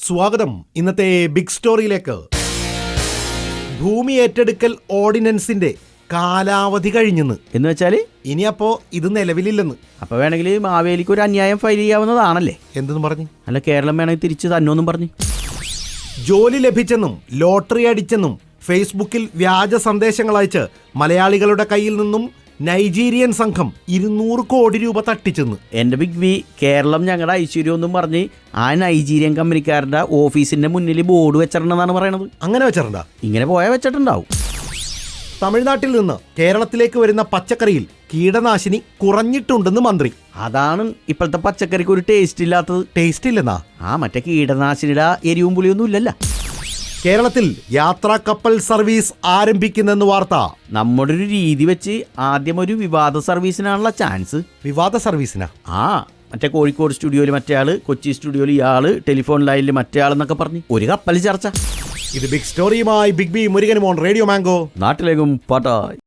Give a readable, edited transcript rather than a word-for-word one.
സ്വാഗതം ഇന്നത്തെ ബിഗ് സ്റ്റോറിയിലേക്ക്. ഭൂമി ഏറ്റെടുക്കൽ ഓർഡിനൻസിന്റെ കാലാവധി കഴിഞ്ഞെന്ന് എന്ന് വെച്ചാൽ ഇനി അപ്പോ ഇത് നിലവിലില്ലെന്ന്. അപ്പൊ വേണമെങ്കിൽ മാവേലിക്ക് ഒരു അന്യായം ഫയൽ ചെയ്യാവുന്നതാണല്ലേ? എന്തെന്ന് പറഞ്ഞു? അല്ല, കേരളം വേണമെങ്കിൽ തിരിച്ചു തന്നോന്നും പറഞ്ഞു. ജോലി ലഭിച്ചെന്നും ലോട്ടറി അടിച്ചെന്നും ഫേസ്ബുക്കിൽ വ്യാജ സന്ദേശങ്ങൾ അയച്ച് മലയാളികളുടെ കയ്യിൽ നിന്നും നൈജീരിയൻ സംഘം 200 കോടി രൂപ തട്ടിച്ചെന്ന്. എൻ്റെ ബിഗ് ബി, കേരളം ഞങ്ങളുടെ ഐശ്വര്യം എന്നും പറഞ്ഞ് ആ നൈജീരിയൻ കമ്പനിക്കാരുടെ ഓഫീസിന്റെ മുന്നിൽ ബോർഡ് വെച്ചിട്ടുണ്ടെന്നാണ് പറയണത്. അങ്ങനെ വെച്ചിട്ടുണ്ടാ? ഇങ്ങനെ പോയാൽ വെച്ചിട്ടുണ്ടാവും. തമിഴ്നാട്ടിൽ നിന്ന് കേരളത്തിലേക്ക് വരുന്ന പച്ചക്കറിയിൽ കീടനാശിനി കുറഞ്ഞിട്ടുണ്ടെന്ന് മന്ത്രി. അതാണ് ഇപ്പോഴത്തെ പച്ചക്കറിക്ക് ഒരു ടേസ്റ്റ് ഇല്ലാത്തത്. ടേസ്റ്റ് ഇല്ലെന്നാ? മറ്റേ കീടനാശിനിയുടെ എരിവും പുളിയൊന്നും ഇല്ലല്ലോ. കേരളത്തിൽ യാത്രാ കപ്പൽ സർവീസ് ആരംഭിക്കുന്നെന്ന് വാർത്ത. നമ്മുടെ ഒരു രീതി വെച്ച് ആദ്യം ഒരു വിവാദ സർവീസിനാണുള്ള ചാൻസ്. വിവാദ സർവീസിനാ? മറ്റേ കോഴിക്കോട് സ്റ്റുഡിയോയിൽ മറ്റേ ആള്, കൊച്ചി സ്റ്റുഡിയോയിൽ ഇയാള്, ടെലിഫോൺ ലൈനിൽ മറ്റേ ആളെന്നൊക്കെ പറഞ്ഞ് ഒരു കപ്പൽ ചർച്ച. ഇത് ബിഗ് സ്റ്റോറിയുമായി ബിഗ് ബി മുരുകനുമോൻ റേഡിയോ മാംഗോ. നാട്ടിലേക്കും പാട്ടായി.